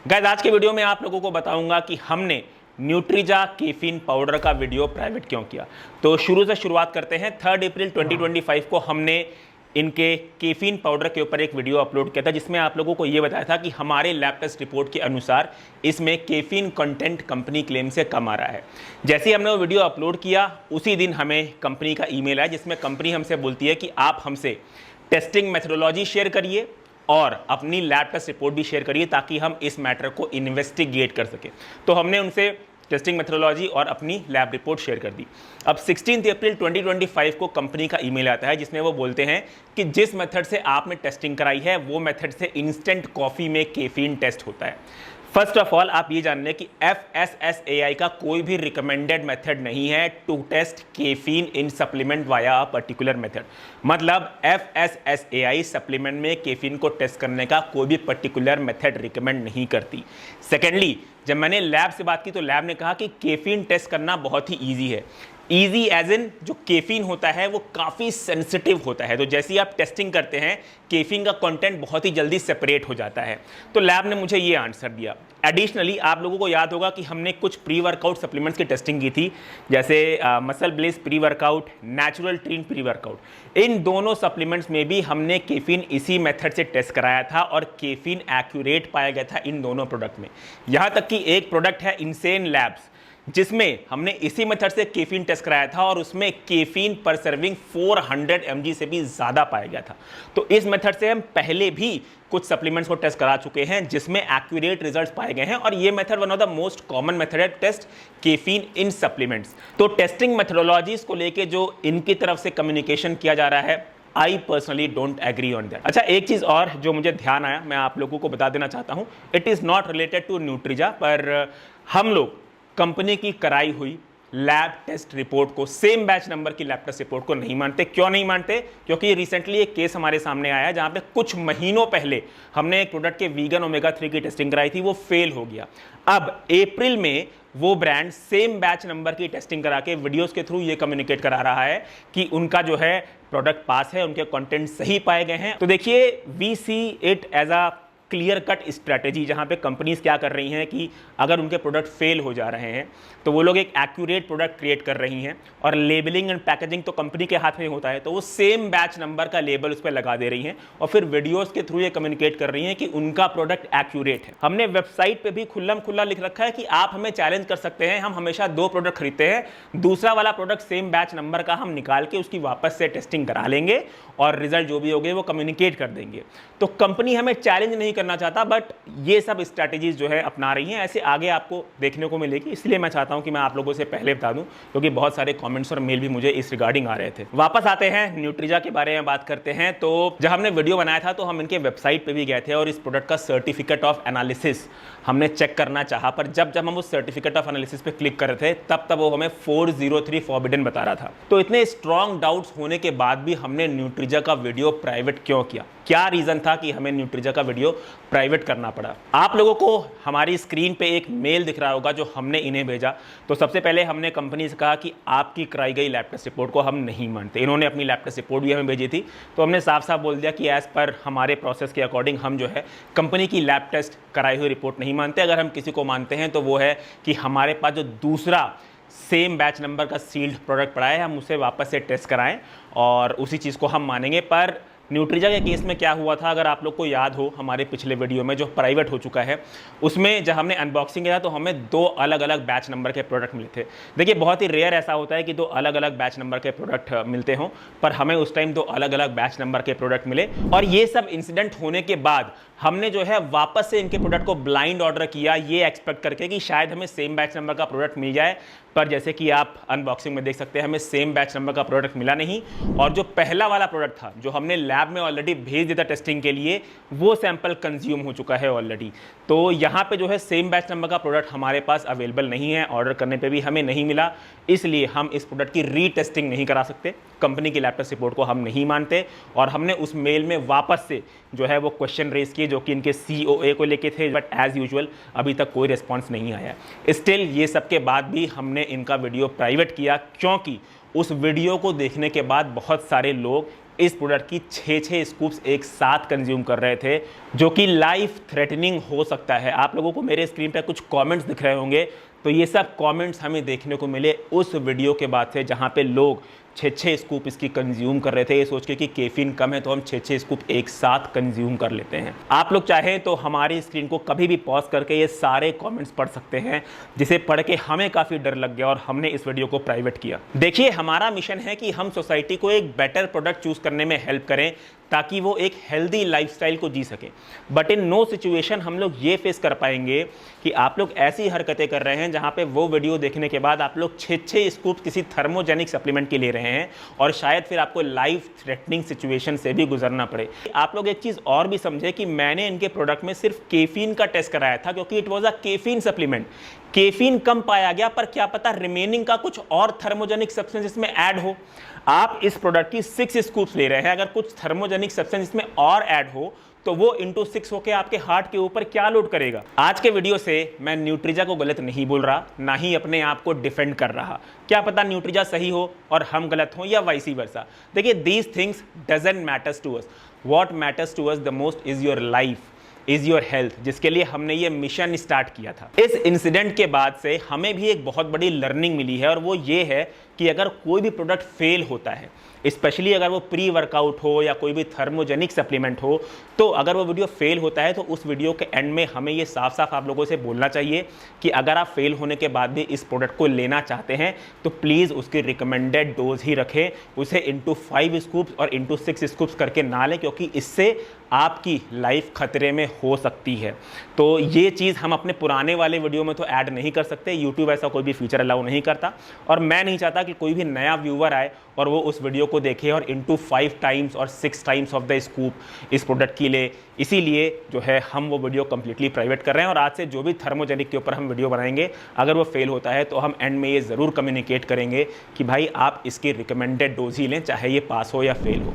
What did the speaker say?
Guys आज के video में आप लोगों को बताऊंगा कि हमने न्यूट्रिजा केफीन पाउडर का वीडियो प्राइवेट क्यों किया। तो शुरू से शुरुआत करते हैं। 3 अप्रैल 2025 को हमने इनके केफीन पाउडर के ऊपर एक वीडियो अपलोड किया था, जिसमें आप लोगों को यह बताया था कि हमारे लैब टेस्ट रिपोर्ट के अनुसार इसमें केफीन कंटेंट कंपनी क्लेम से कम आ रहा है। जैसे ही हमने वो वीडियो अपलोड किया उसी दिन हमें कंपनी का ईमेल आया, जिसमें कंपनी हमसे बोलती है कि आप हमसे टेस्टिंग मेथोडोलॉजी शेयर करिए और अपनी लैब टेस्ट रिपोर्ट भी शेयर करिए ताकि हम इस मैटर को इन्वेस्टिगेट कर सकें। तो हमने उनसे टेस्टिंग मेथोडोलॉजी और अपनी लैब रिपोर्ट शेयर कर दी। अब 16 अप्रैल 2025 को कंपनी का ईमेल आता है, जिसमें वो बोलते हैं कि जिस मेथड से आपने टेस्टिंग कराई है वो मेथड से इंस्टेंट कॉफ़ी में केफीन टेस्ट होता है। फर्स्ट ऑफ ऑल आप ये जान लें कि FSSAI का कोई भी रिकमेंडेड मेथड नहीं है to test caffeine in supplement via a particular method. मतलब FSSAI सप्लीमेंट में केफीन को टेस्ट करने का कोई भी पर्टिकुलर मेथड रिकमेंड नहीं करती। सेकेंडली, जब मैंने लैब से बात की तो लैब ने कहा कि केफीन टेस्ट करना बहुत ही ईजी है। ईजी एज इन जो केफीन होता है वो काफ़ी सेंसिटिव होता है, तो जैसे ही आप टेस्टिंग करते हैं केफीन का कंटेंट बहुत ही जल्दी सेपरेट हो जाता है। तो लैब ने मुझे ये आंसर दिया। एडिशनली आप लोगों को याद होगा कि हमने कुछ प्री वर्कआउट सप्लीमेंट्स की टेस्टिंग की थी, जैसे MuscleBlaze pre workout, natural ट्रीन प्री वर्कआउट। इन दोनों सप्लीमेंट्स में भी हमने केफीन इसी मेथड से टेस्ट कराया था और केफीन एक्यूरेट पाया गया था इन दोनों प्रोडक्ट में। यहाँ तक कि एक प्रोडक्ट है इनसेन लैब्स, जिसमें हमने इसी मेथड से केफीन टेस्ट कराया था और उसमें केफीन पर सर्विंग 400 mg से भी ज़्यादा पाया गया था। तो इस मेथड से हम पहले भी कुछ सप्लीमेंट्स को टेस्ट करा चुके हैं जिसमें एक्यूरेट रिजल्ट्स पाए गए हैं, और ये method one of the most common method है टेस्ट केफीन इन सप्लीमेंट्स। तो टेस्टिंग मेथोडोलॉजीज को लेके जो इनकी तरफ से कम्युनिकेशन किया जा रहा है, I personally don't agree on that. अच्छा, एक चीज़ और जो मुझे ध्यान आया, मैं आप लोगों को बता देना चाहता हूँ। It is not related to Nutriza, पर हम लोग कंपनी की कराई हुई लैब टेस्ट रिपोर्ट को, सेम बैच नंबर की लैब टेस्ट रिपोर्ट को नहीं मानते। क्यों नहीं मानते? क्योंकि रिसेंटली एक केस हमारे सामने आया जहां पे कुछ महीनों पहले हमने एक प्रोडक्ट के वीगन ओमेगा 3 की टेस्टिंग कराई थी, वो फेल हो गया। अब अप्रैल में वो ब्रांड सेम बैच नंबर की टेस्टिंग करा के वीडियोस के थ्रू ये कम्युनिकेट करा रहा है कि उनका जो है प्रोडक्ट पास है, उनके कंटेंट सही पाए गए हैं। तो देखिए, we see it as a clear cut strategy, जहां पे कंपनीज क्या कर रही हैं कि अगर उनके प्रोडक्ट फेल हो जा रहे हैं तो वो लोग एक एक्यूरेट प्रोडक्ट क्रिएट कर रही हैं, और लेबलिंग एंड पैकेजिंग तो कंपनी के हाथ में होता है, तो वो सेम बैच नंबर का लेबल उस पर लगा दे रही हैं और फिर वीडियोस के थ्रू ये कम्युनिकेट कर रही हैं कि उनका प्रोडक्ट एक्यूरेट है। हमने वेबसाइट पे भी खुल्लम खुल्ला लिख रखा है कि आप हमें चैलेंज कर सकते हैं, हम हमेशा 2 प्रोडक्ट खरीदते हैं, दूसरा वाला प्रोडक्ट सेम बैच नंबर का हम निकाल के उसकी वापस से टेस्टिंग करा लेंगे और रिजल्ट जो भी होंगे वो कम्युनिकेट कर देंगे। तो कंपनी हमें चैलेंज नहीं करना चाहता, बट ये सब स्ट्रैटेजीज जो है अपना रही हैं, ऐसे आगे आपको देखने को मिलेगी। इसलिए मैं चाहता हूं कि मैं आप लोगों से पहले बता दूं, क्योंकि बहुत सारे कमेंट्स और मेल भी मुझे इस रिगार्डिंग आ रहे थे। वापस आते हैं, न्यूट्रिजा के बारे में बात करते हैं। तो जब हमने वीडियो बनाया था तो हम इनके वेबसाइट पे भी गए थे और इस प्रोडक्ट का सर्टिफिकेट ऑफ एनालिसिस हमने चेक करना चाहा, पर जब हम उस सर्टिफिकेट ऑफ एनालिसिस पे क्लिक कर रहे थे तब वो हमें 403 फॉरबिडन बता रहा था। तो इतने स्ट्रॉन्ग डाउट्स होने के बाद भी हमने न्यूट्रिजा का वीडियो प्राइवेट क्यों किया? क्या रीजन था कि हमें न्यूट्रिजा का वीडियो प्राइवेट करना पड़ा? आप लोगों को हमारी स्क्रीन पे एक मेल दिख रहा होगा जो हमने इन्हें भेजा। तो सबसे पहले हमने कंपनी से कहा कि आपकी कराई गई लैब टेस्ट रिपोर्ट को हम नहीं मानते। इन्होंने अपनी लैब टेस्ट रिपोर्ट भी हमें भेजी थी, तो हमने साफ साफ बोल दिया कि एज पर हमारे प्रोसेस के अकॉर्डिंग हम जो है कंपनी की लैब टेस्ट कराई हुई रिपोर्ट नहीं मानते। अगर हम किसी को मानते हैं तो वो है कि हमारे पास जो दूसरा सेम बैच नंबर का सील्ड प्रोडक्ट पड़ा है, हम उसे वापस से टेस्ट कराएं और उसी चीज़ को हम मानेंगे। पर न्यूट्रिजा के केस में क्या हुआ था, अगर आप लोग को याद हो हमारे पिछले वीडियो में जो प्राइवेट हो चुका है, उसमें जब हमने अनबॉक्सिंग किया तो हमें 2 अलग अलग बैच नंबर के प्रोडक्ट मिले थे। देखिए, बहुत ही रेयर ऐसा होता है कि 2 अलग अलग बैच नंबर के प्रोडक्ट मिलते हों, पर हमें उस टाइम 2 अलग अलग बैच नंबर के प्रोडक्ट मिले। और ये सब इंसिडेंट होने के बाद हमने जो है वापस से इनके प्रोडक्ट को ब्लाइंड ऑर्डर किया, ये एक्सपेक्ट करके कि शायद हमें सेम बैच नंबर का प्रोडक्ट मिल जाए। पर जैसे कि आप अनबॉक्सिंग में देख सकते हैं, हमें सेम बैच नंबर का प्रोडक्ट मिला नहीं, और जो पहला वाला प्रोडक्ट था जो हमने लैब में ऑलरेडी भेज दिया था टेस्टिंग के लिए, वो सैंपल कंज्यूम हो चुका है ऑलरेडी। तो यहाँ पे जो है सेम बैच नंबर का प्रोडक्ट हमारे पास अवेलेबल नहीं है, ऑर्डर करने पे भी हमें नहीं मिला, इसलिए हम इस प्रोडक्ट की रीटेस्टिंग नहीं करा सकते। कंपनी की लैब टेस्ट रिपोर्ट को हम नहीं मानते, और हमने उस मेल में वापस से जो है वो क्वेश्चन रेज किए जो कि इनके COA को लेके थे, बट एज यूजुअल अभी तक कोई रिस्पॉन्स नहीं आया। स्टिल ये सब के बाद भी हमने इनका वीडियो प्राइवेट किया, क्योंकि उस वीडियो को देखने के बाद बहुत सारे लोग इस प्रोडक्ट की 6 स्कूप्स एक साथ कंज्यूम कर रहे थे, जो कि लाइफ थ्रेटनिंग हो सकता है। आप लोगों को मेरे स्क्रीन पे कुछ कमेंट्स दिख रहे होंगे, तो ये सब कमेंट्स हमें देखने को मिले उस वीडियो के बाद से जहां पे लोग 6 स्कूप इसकी कंज्यूम कर रहे थे, ये सोच के कि कैफीन कम है तो हम 6 स्कूप एक साथ कंज्यूम कर लेते हैं। आप लोग चाहें तो हमारी स्क्रीन को कभी भी पॉज करके ये सारे कमेंट्स पढ़ सकते हैं, जिसे पढ़ के हमें काफ़ी डर लग गया और हमने इस वीडियो को प्राइवेट किया। देखिए, हमारा मिशन है कि हम सोसाइटी को एक बेटर प्रोडक्ट चूज करने में हेल्प करें ताकि वो एक हेल्दी लाइफस्टाइल को जी सके। बट इन नो सिचुएशन हम लोग ये फेस कर पाएंगे कि आप लोग ऐसी हरकतें कर रहे हैं जहां पे वो वीडियो देखने के बाद आप लोग 6 स्कूप किसी थर्मोजेनिक सप्लीमेंट के ले रहे हैं और शायद फिर आपको लाइफ थ्रेटनिंग सिचुएशन से भी गुजरना पड़े। आप लोग एक चीज़ और भी समझे कि मैंने इनके प्रोडक्ट में सिर्फ कैफीन का टेस्ट कराया था, क्योंकि it was a caffeine supplement. Caffeine कम पाया गया, पर क्या पता रिमेनिंग का कुछ और थर्मोजेनिक सब्सटेंस इसमें ऐड हो। आप इस प्रोडक्ट की 6 स्कूप्स ले रहे हैं, अगर कुछ थर्मोजेनिक सब्सटेंस इसमें और ऐड हो तो वो इंटू 6 होकर आपके हार्ट के ऊपर क्या लोड करेगा। आज के वीडियो से मैं न्यूट्रिजा को गलत नहीं बोल रहा, ना ही अपने आप को डिफेंड कर रहा। क्या पता न्यूट्रिजा सही हो और हम गलत हो, या वाइसी वर्सा। देखिए, these things doesn't matters to us. What matters to us the most is your life, is your health, जिसके लिए हमने ये मिशन स्टार्ट किया था। इस इंसिडेंट के बाद से हमें भी एक बहुत बड़ी लर्निंग मिली है, और वो ये है कि अगर कोई भी प्रोडक्ट फेल होता है, स्पेशली अगर वो प्री वर्कआउट हो या कोई भी थर्मोजेनिक सप्लीमेंट हो, तो अगर वो वीडियो फेल होता है तो उस वीडियो के एंड में हमें ये साफ साफ आप लोगों से बोलना चाहिए कि अगर आप फेल होने के बाद भी इस प्रोडक्ट को लेना चाहते हैं तो प्लीज़ उसकी रिकमेंडेड डोज ही रखें, उसे इंटू 5 स्कूप्स और इंटू 6 स्कूप्स करके ना लें, क्योंकि इससे आपकी लाइफ खतरे में हो सकती है। तो ये चीज़ हम अपने पुराने वाले वीडियो में तो ऐड नहीं कर सकते, यूट्यूब ऐसा कोई भी फीचर अलाउ नहीं करता, और मैं नहीं चाहता कि कोई भी नया व्यूअर आए और वो उस वीडियो को देखे और इंटू 5 टाइम्स और 6 टाइम्स ऑफ द स्कूप इस प्रोडक्ट की ले। इसीलिए जो है हम वो वीडियो कंप्लीटली प्राइवेट कर रहे हैं, और आज से जो भी थर्मोजेनिक के ऊपर हम वीडियो बनाएंगे, अगर वो फेल होता है तो हम एंड में ये ज़रूर कम्युनिकेट करेंगे कि भाई आप इसकी रिकमेंडेड डोज ही लें, चाहे ये पास हो या फेल हो।